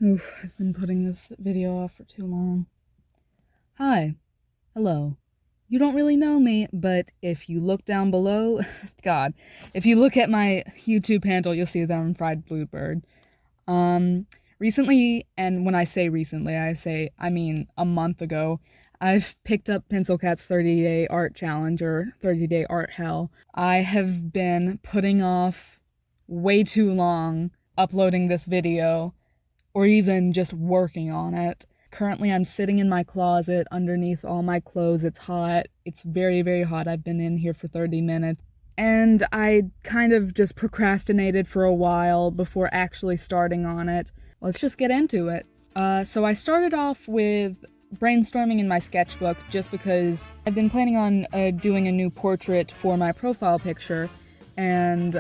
Oof, I've been putting this video off for too long. Hi. Hello. You don't really know me, but if you look down below, God, if you look at my YouTube handle, you'll see that I'm Fried Bluebird. Recently, and when I say recently, I mean a month ago, I've picked up Pencilcat's 30-day art challenge, or 30-day art hell. I have been putting off way too long uploading this video, or even just working on it. Currently, I'm sitting in my closet underneath all my clothes. It's hot. It's very, very hot. I've been in here for 30 minutes. And I kind of just procrastinated for a while before actually starting on it. Let's just get into it. So I started off with brainstorming in my sketchbook just because I've been planning on doing a new portrait for my profile picture, and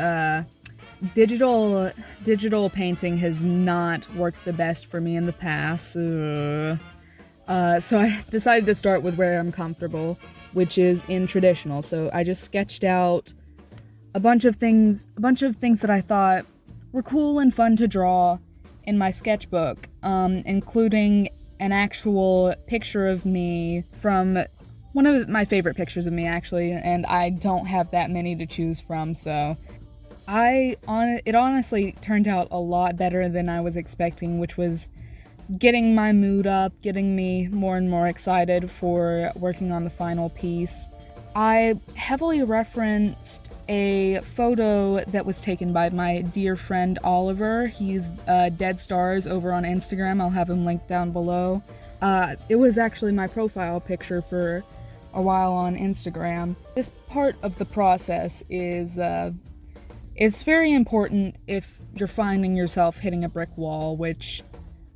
digital painting has not worked the best for me in the past. So I decided to start with where I'm comfortable, which is in traditional. So I just sketched out a bunch of things that I thought were cool and fun to draw in my sketchbook, including an actual picture of me from one of my favorite pictures of me, actually, and I don't have that many to choose from, so it honestly turned out a lot better than I was expecting, which was getting my mood up, getting me more and more excited for working on the final piece. I heavily referenced a photo that was taken by my dear friend Oliver. He's Dead Stars over on Instagram. I'll have him linked down below. It was actually my profile picture for a while on Instagram. This part of the process is it's very important if you're finding yourself hitting a brick wall, which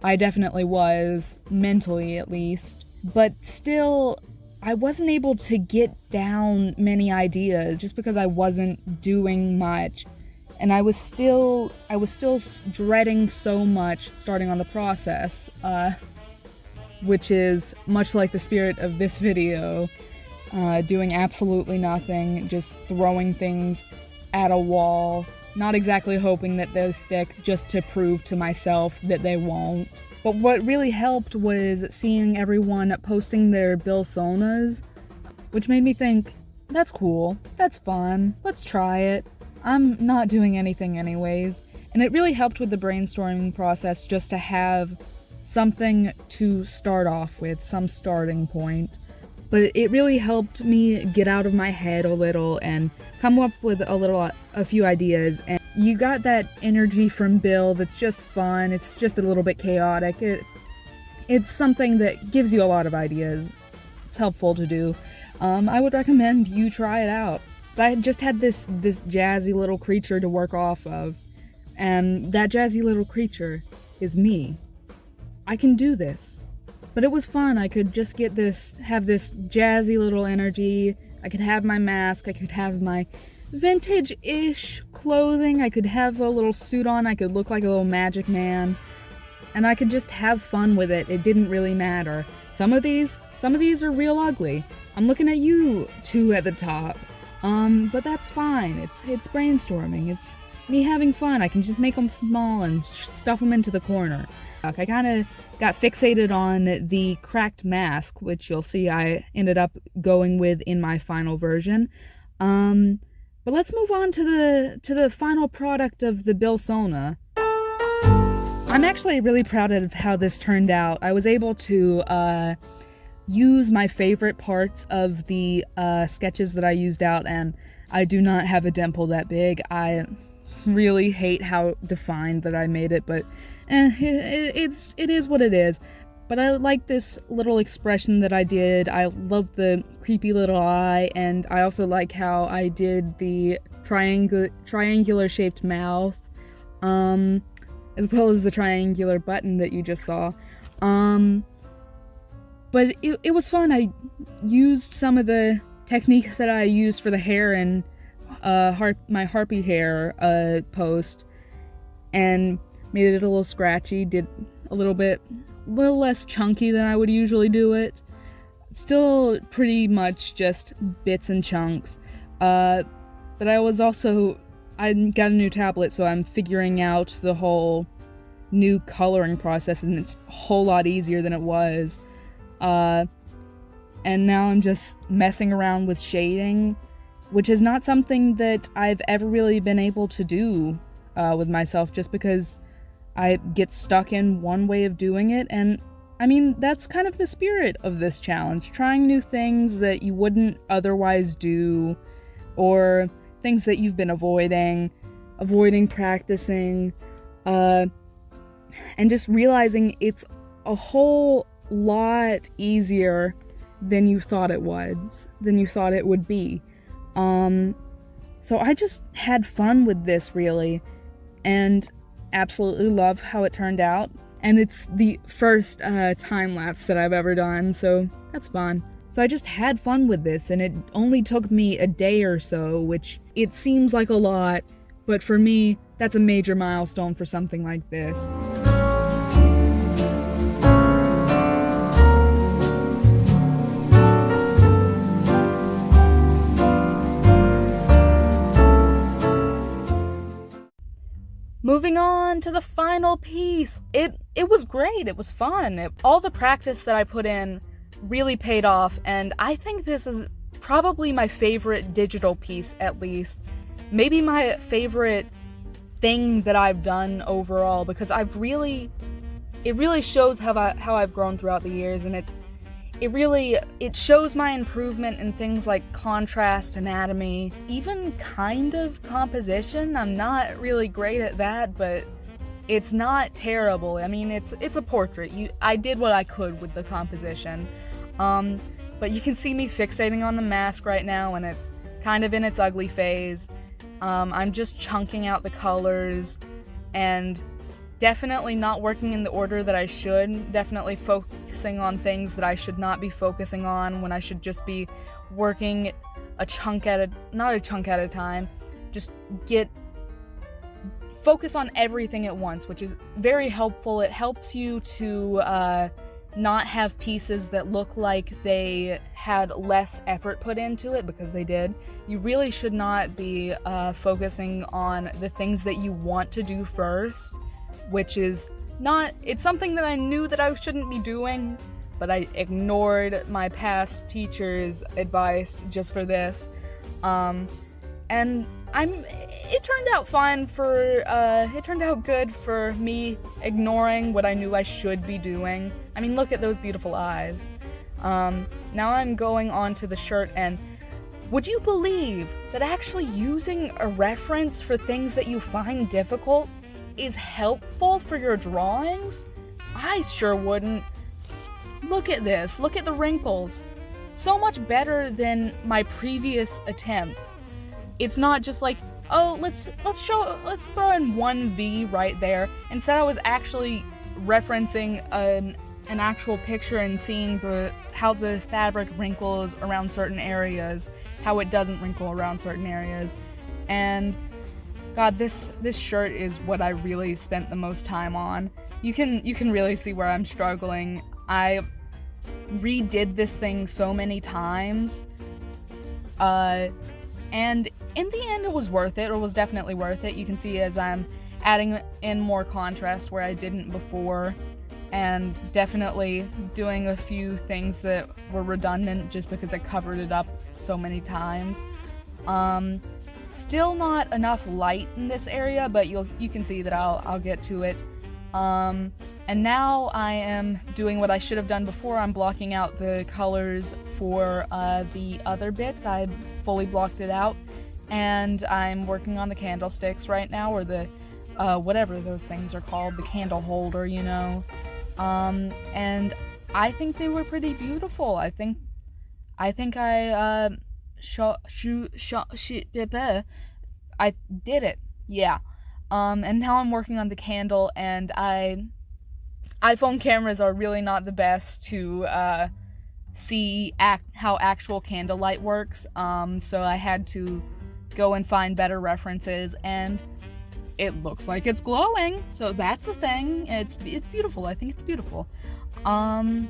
I definitely was, mentally at least. But still, I wasn't able to get down many ideas just because I wasn't doing much. And I was still dreading so much starting on the process, which is much like the spirit of this video, doing absolutely nothing, just throwing things at a wall, not exactly hoping that they'll stick, just to prove to myself that they won't. But what really helped was seeing everyone posting their Bilsonas, which made me think, that's cool, that's fun, let's try it. I'm not doing anything anyways. And it really helped with the brainstorming process just to have something to start off with, some starting point. But it really helped me get out of my head a little and come up with a few ideas. And you got that energy from Bill that's just fun. It's just a little bit chaotic. It's something that gives you a lot of ideas. It's helpful to do. I would recommend you try it out. I just had this jazzy little creature to work off of, and that jazzy little creature is me. I can do this. But it was fun. I could just have this jazzy little energy. I could have my mask. I could have my vintage-ish clothing. I could have a little suit on. I could look like a little magic man. And I could just have fun with it. It didn't really matter. Some of these are real ugly. I'm looking at you two at the top. But that's fine. It's brainstorming. It's me having fun. I can just make them small and stuff them into the corner. I kind of got fixated on the cracked mask, which you'll see I ended up going with in my final version. But let's move on to the final product of the Bilsona. I'm actually really proud of how this turned out. I was able to use my favorite parts of the sketches that I used out, and I do not have a dimple that big. I really hate how defined that I made it, but it is what it is. But I like this little expression that I did. I love the creepy little eye, and I also like how I did the triangular shaped mouth, as well as the triangular button that you just saw. But it was fun. I used some of the technique that I used for the hair and my harpy hair post, and made it a little scratchy, did a little less chunky than I would usually do it. Still pretty much just bits and chunks. But I got a new tablet, so I'm figuring out the whole new coloring process, and it's a whole lot easier than it was. And now I'm just messing around with shading, which is not something that I've ever really been able to do with myself, just because I get stuck in one way of doing it. And I mean, that's kind of the spirit of this challenge, trying new things that you wouldn't otherwise do, or things that you've been avoiding practicing, and just realizing it's a whole lot easier than you thought it would be. So I just had fun with this, really, and absolutely love how it turned out. And it's the first time-lapse that I've ever done, so that's fun. So I just had fun with this, and it only took me a day or so, which it seems like a lot, but for me, that's a major milestone for something like this. Moving on to the final piece. It was great. It was fun. All the practice that I put in really paid off, and I think this is probably my favorite digital piece, at least. Maybe my favorite thing that I've done overall, because it really shows how I've grown throughout the years, and it shows my improvement in things like contrast, anatomy, even kind of composition. I'm not really great at that, but it's not terrible. I mean, it's a portrait. I did what I could with the composition. But you can see me fixating on the mask right now, and it's kind of in its ugly phase. I'm just chunking out the colors, and definitely not working in the order that I should, definitely focusing on things that I should not be focusing on, when I should just be working not a chunk at a time, just focus on everything at once, which is very helpful. It helps you to not have pieces that look like they had less effort put into it, because they did. You really should not be focusing on the things that you want to do first, which is it's something that I knew that I shouldn't be doing, but I ignored my past teacher's advice just for this. And it turned out fine it turned out good for me ignoring what I knew I should be doing. I mean, look at those beautiful eyes. Now I'm going on to the shirt, and would you believe that actually using a reference for things that you find difficult is helpful for your drawings? I sure wouldn't. Look at this. Look at the wrinkles. So much better than my previous attempt. It's not just like, oh, let's throw in one V right there. Instead, I was actually referencing an actual picture and seeing how the fabric wrinkles around certain areas, how it doesn't wrinkle around certain areas. And God, this shirt is what I really spent the most time on. You can really see where I'm struggling. I redid this thing so many times, and in the end it was worth it. It was definitely worth it. You can see as I'm adding in more contrast where I didn't before, and definitely doing a few things that were redundant just because I covered it up so many times. Still not enough light in this area, but you can see that I'll get to it. And now I am doing what I should have done before. I'm blocking out the colors for the other bits. I fully blocked it out, and I'm working on the candlesticks right now, or the whatever those things are called, the candle holder, you know. And I think they were pretty beautiful. I think I did it. Yeah. And now I'm working on the candle, and iPhone cameras are really not the best to see how actual candlelight works. So I had to go and find better references, and it looks like it's glowing. So that's a thing. It's beautiful. I think it's beautiful. And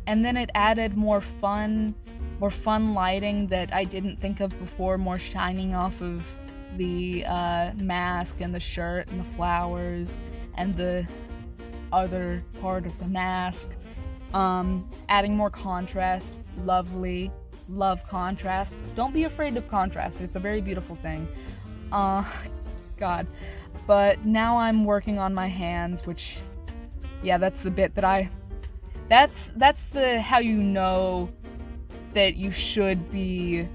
then it added more fun lighting that I didn't think of before, more shining off of the mask and the shirt and the flowers and the other part of the mask. Adding more contrast, lovely, love contrast. Don't be afraid of contrast, it's a very beautiful thing. God. But now I'm working on my hands, which, yeah, that's the bit that that's the how you know that you should be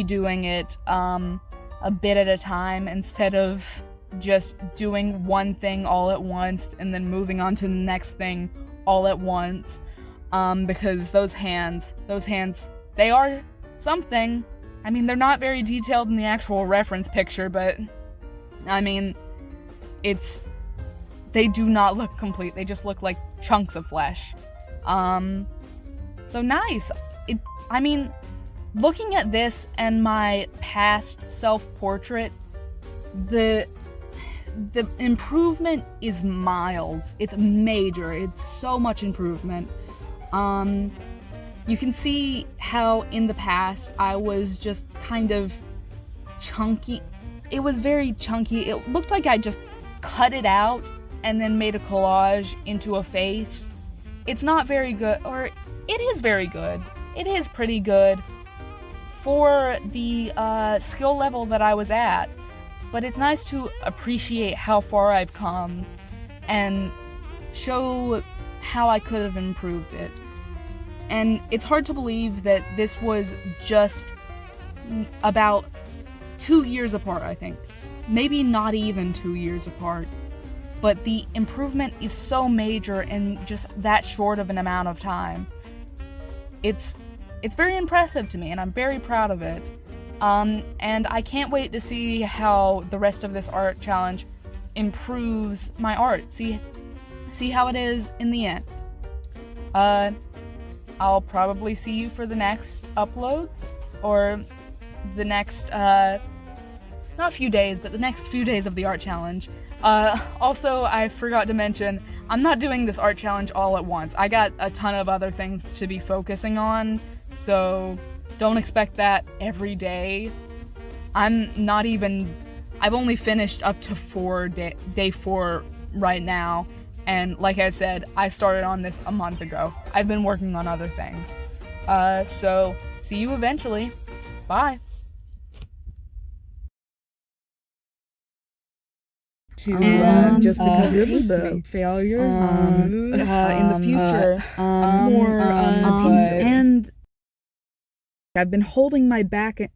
doing it a bit at a time instead of just doing one thing all at once and then moving on to the next thing all at once, because those hands, they are something. I mean, they're not very detailed in the actual reference picture, but I mean, they do not look complete. They just look like chunks of flesh. So nice. I mean, looking at this and my past self-portrait, the improvement is miles. It's major. It's so much improvement. You can see how in the past I was just kind of chunky. It was very chunky. It looked like I just cut it out and then made a collage into a face. It's not very good, or it is very good. It is pretty good for the skill level that I was at, but it's nice to appreciate how far I've come and show how I could have improved it. And it's hard to believe that this was just about 2 years apart, I think. Maybe not even 2 years apart. But the improvement is so major in just that short of an amount of time. It's very impressive to me, and I'm very proud of it. And I can't wait to see how the rest of this art challenge improves my art. See how it is in the end. I'll probably see you for the next uploads, or the next, not a few days, but the next few days of the art challenge. Also, I forgot to mention, I'm not doing this art challenge all at once. I got a ton of other things to be focusing on, so don't expect that every day. I've only finished up to day 4 right now, and like I said, I started on this a month ago. I've been working on other things. So, see you eventually. Bye. Just because of the failures in the future, more and I've been holding my back